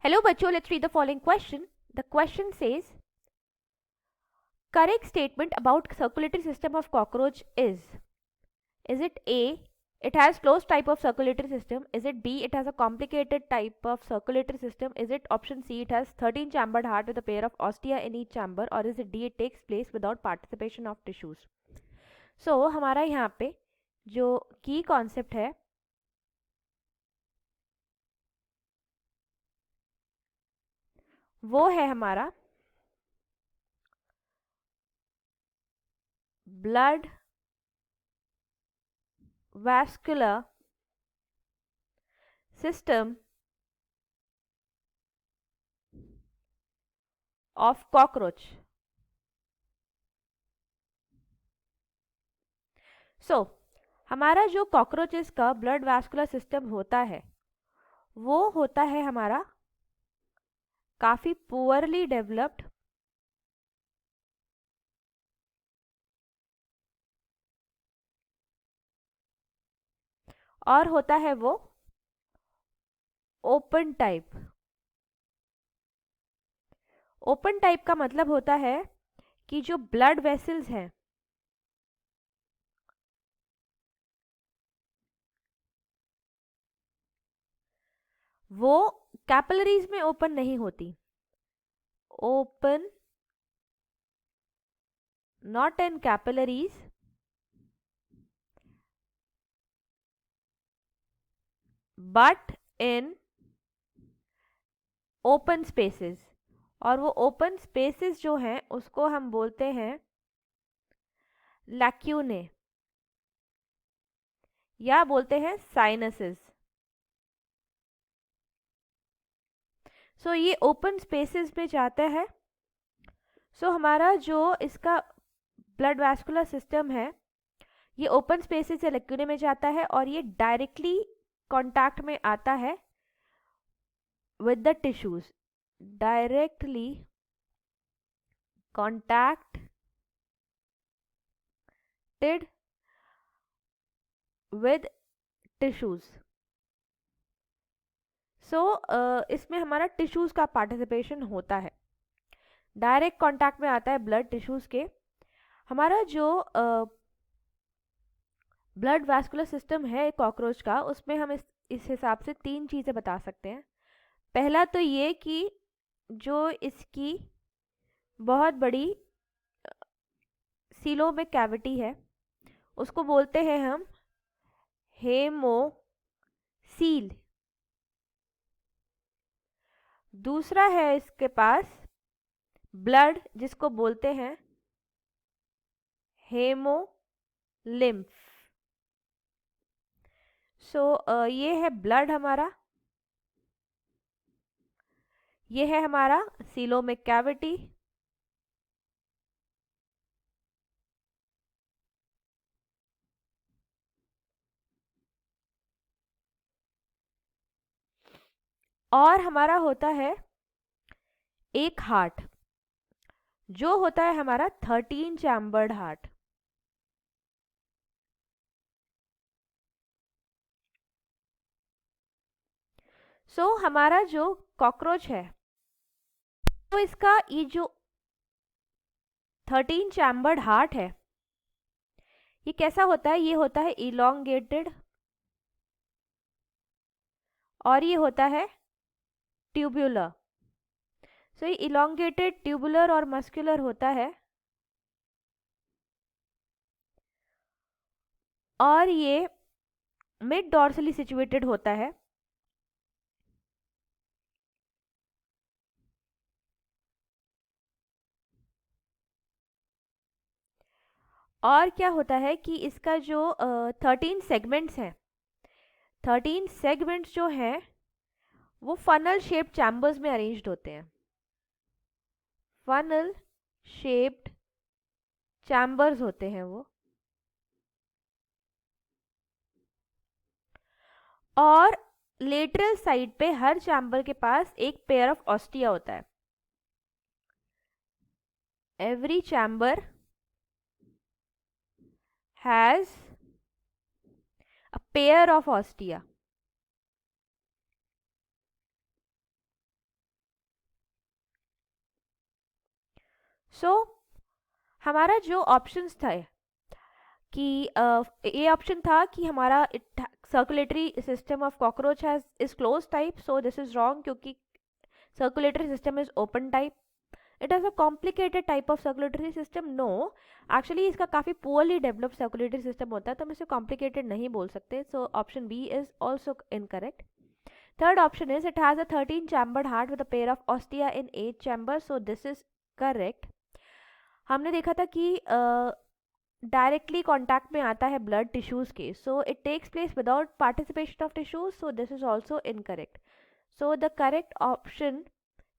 Hello, bachcho. Let's read the following question. The question says, correct statement about circulatory system of cockroach is it A, it has closed type of circulatory system? Is it B, it has a complicated type of circulatory system? Is it option C, it has 13 chambered heart with a pair of ostia in each chamber? Or is it D, it takes place without participation of tissues? So हमारा यहाँ पे जो की concept है वो है हमारा blood vascular system of cockroach. So, हमारा जो कॉकरोचेस का ब्लड वैस्कुलर सिस्टम होता है वो होता है हमारा काफ़ी पुअरली डेवलप्ड और होता है वो ओपन टाइप। ओपन टाइप का मतलब होता है कि जो ब्लड वेसल्स हैं वो कैपिलरीज में ओपन नहीं होती। Open not in capillaries but in open spaces. और वो ओपन स्पेसेस जो हैं उसको हम बोलते हैं लैक्यूने या बोलते हैं साइनसेस। सो ये ओपन स्पेसेस में जाता है। सो हमारा जो इसका ब्लड वैस्कुलर सिस्टम है ये ओपन स्पेसेस से लैक्यूने में जाता है और ये डायरेक्टली कांटेक्ट में आता है with the tissues, directly contacted with tissues. सो इसमें हमारा टिश्यूज का पार्टिसिपेशन होता है। डायरेक्ट कांटेक्ट में आता है ब्लड टिश्यूज के। हमारा जो ब्लड वैस्कुलर सिस्टम है कॉकरोच का उसमें हम इस हिसाब से 3 चीज़ें बता सकते हैं। पहला तो ये कि जो इसकी बहुत बड़ी सीलो में कैविटी है उसको बोलते हैं हम हेमोसील। दूसरा है इसके पास ब्लड जिसको बोलते हैं हेमोलिम्फ। सो ये है ब्लड हमारा, ये है हमारा सीलोमिक कैविटी, और हमारा होता है एक हार्ट जो होता है हमारा 13 चैम्बर्ड हार्ट। सो हमारा जो कॉकरोच है तो इसका ये जो 13 चैम्बर्ड हार्ट है ये कैसा होता है? ये होता है इलोंगेटेड और ये होता है ट्यूबुलर। सो ये इलोंगेटेड, ट्यूबुलर और मस्कुलर होता है और ये मिड डॉर्सली सिचुएटेड होता है। और क्या होता है कि इसका जो 13 सेगमेंट्स हैं, 13 सेगमेंट्स जो हैं वो फनल शेप्ड चैम्बर्स में अरेंज्ड होते हैं। फनल शेप्ड चैम्बर्स होते हैं वो। और लेटरल साइड पे हर चैम्बर के पास एक पेयर ऑफ ऑस्टिया होता है। Every chamber has a pair of ostia. So हमारा जो ऑप्शंस थे कि ये ऑप्शन था कि हमारा circulatory system of cockroach has is close type, so this is wrong क्योंकि circulatory system is open type. It has a complicated type of circulatory system. No, actually इसका काफ़ी poorly developed circulatory system होता है, तो हम इसे complicated नहीं बोल सकते. So option B is also incorrect. Third option is it has a 13 chambered heart with a pair of ostia in 8 chambers. So this is correct. हमने देखा था कि डायरेक्टली कॉन्टैक्ट में आता है ब्लड टिश्यूज के, so it takes place without participation of tissues, so this is also incorrect. So the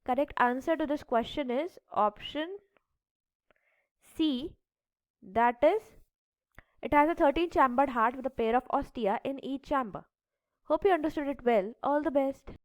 correct answer to this question is option C, that is it has a 13 chambered heart with a pair of ostia in each chamber. Hope you understood it well. All the best.